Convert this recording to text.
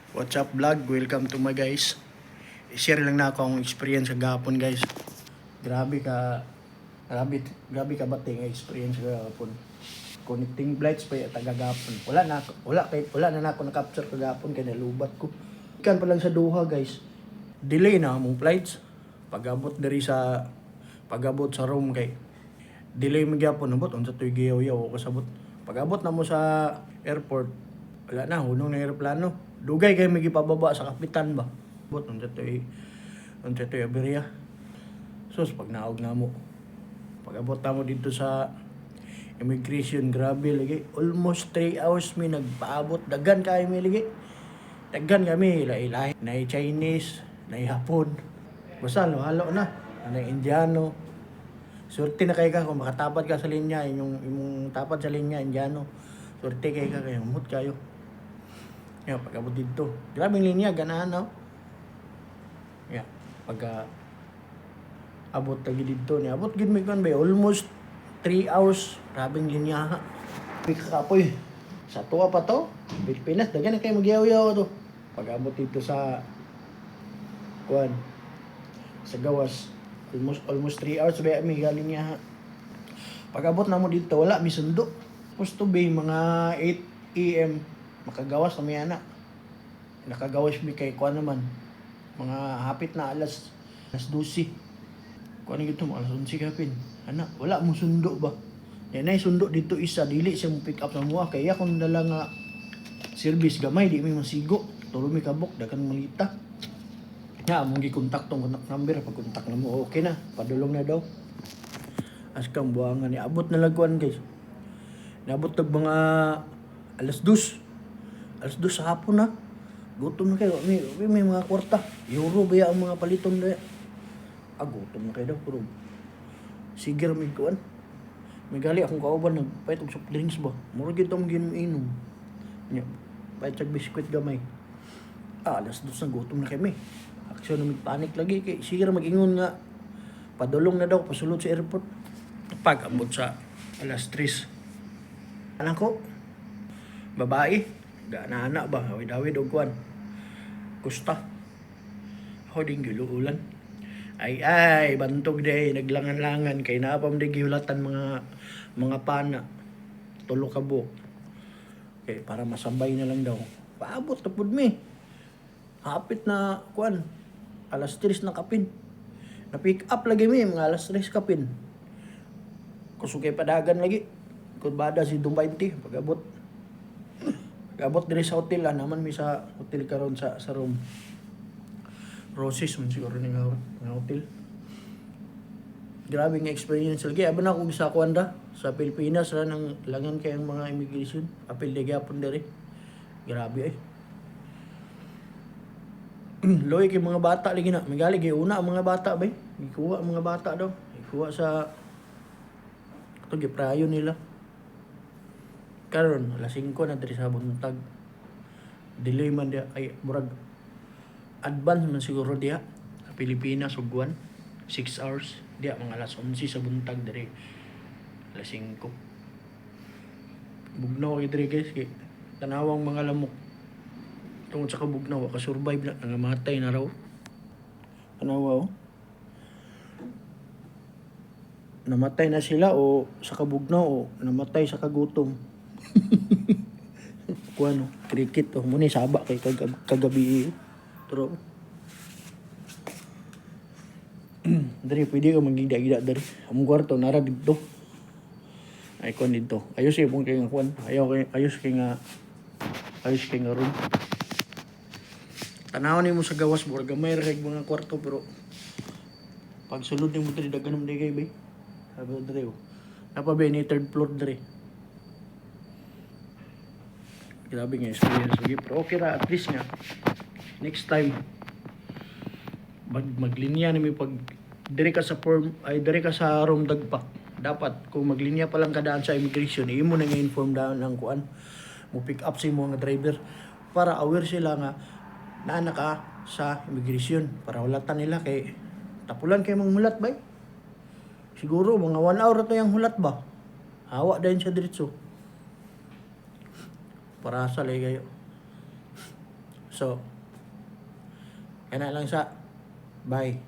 What's up vlog? Welcome to my guys. I-share lang na ako ang experience kagapon guys. Grabe ka grabe ka bating experience kagapon. Connecting flights pa yata kagapon. Wala na ako na-capture kagapon kaya nalubat ko. Ikan pa lang sa Doha guys. Delay na among flights. Pag-abot sa room kay delay mo gyapon abot unsa toy giyaw-yaw o kasabot. Pag-abot na mo sa airport, wala na hunong na eroplano. Dugay kay may gipababa sa kapitan ba. Abot unsa toy aberya. Sus pag naog na mo. Pag-abot na mo dito sa immigration, grabe lagi. Almost 3 hours mi nagpaabot. Daghan kay mi lagi. Daghan kami lahi-lahi. Na Chinese, na Hapon. Basta halo na. Na Indiano. Surte na kay ka kung makatapat ka sa linya, yung tapat sa linya, Indiano. Surte kay ka, kaya umot kayo. Yeah, pag-abot dito. Grabing linya, ganahan no? Yeah, abot lagi dito. Abot gid mi kon ba, almost 3 hours. Grabing linya ha. Kapoy. Sa tuwa pa to, Pilipinas, daghan na kayo magyaw-yaw to. Pag-abot dito sa sa gawas. Almost 3 hours ba mi galing niya ha. Pag-abot na mo dito, wala mi sundo. Supposed to be mga 8 AM makagawas na mi ana. Nakagawas mi kay kuan naman. Mga hapit na alas 12. Kuan gito mo alas 11 kapin. Ana, wala mo sundo ba? Yan ay sundo dito isa dili siya mo pick up sa mua kaya kun dala nga service gamay di mi masigo. Tulo mi kabok dakan malita. Ya, mong gi-contact tong contact number pag contact na mo okay na, padulong na daw. As kang buwangan ni abot na lagwan guys. Naabot tag mga alas 2. Alas 2 sa hapon na. Gutom na kayo. May mga kwarta. Euro ba ang mga paliton na? Gutom na kayo daw. Pero sige ramig kuan. May gali akong kauban nagpait og soft drinks ba. Murag gid tong ginom-inom. Nya, pait og biskwit gamay. Alas 2 na gutom na kami. Aksyon na panik lagi kay sige ra mag-ingon nga padulong na daw pasulod sa airport. Pag-abot sa alas 3. Anak ko, babae, anak ba, awid-awid og kuan. Kusta. Ako din giluulan. Ay, bantog day, naglangan-langan kay naapam day gihulatan mga pana. Tulo ka buok. Okay, para masabay na lang daw. Paabot na pud mi. Hapit na kuan. Alas 3 na kapin. Na-pick up lagi mi mga alas 3 kapin. Kusugay padagan lagi. Kung bada si Dumainti pag-abot. Pag-abot diri sa hotel naman mi sa hotel karon sa room. Roses man siguro ni nga hotel. Grabe nga experience lagi. Aba na kung sa kuanda sa Pilipinas ra nang langan kay ang mga immigration. Apil di gyapon diri. Grabe ay. Loy kay mga bata lagi na. Migali kay una ang mga bata ba? Gikuha ang mga bata daw. Gikuha sa ito giprayo nila. Karon alas 5 na diri sa buntag. Delay man dia ay murag advance man siguro dia. Sa Pilipinas ug 6 hours. Dia mga alas 11 sa buntag diri. Alas 5. Bugnaw kay diri guys kay tanawang mga lamok. Tungod sa kabugnaw, ka-survive na, nangamatay na raw. Tanawa, namatay na sila o sa kabugnaw o namatay sa kagutom. Kuano, cricket o muna saba kay kagabi. Pero, dari pwede ka magigda-gida dari. Among kwarto, nara dito. Ay, kuan dito. Ayos kayo pong kaya nga kuan. Ayos kay nga room. Tanaw ni mo sa gawas mo gamay ra kay mga kwarto pero pag sulod ni mo diri daghan mo kay bay. Sabi diri. Napa ba ni third floor diri. Grabe nga experience lagi pero okay ra at least nga. Next time maglinya ni mi pag diri ka sa room dagpa. Dapat kung maglinya pa lang kadaan sa immigration, imo na nga inform daw ng kuan mo pick up sa imo nga driver para aware sila nga naana ka sa immigration para hulatan nila kay tapulan kay manghulat ba? Siguro mga 1 hour to yung hulat ba? Hawa din siya diretso. Para sa lay kayo. So, kana lang sa. Bye.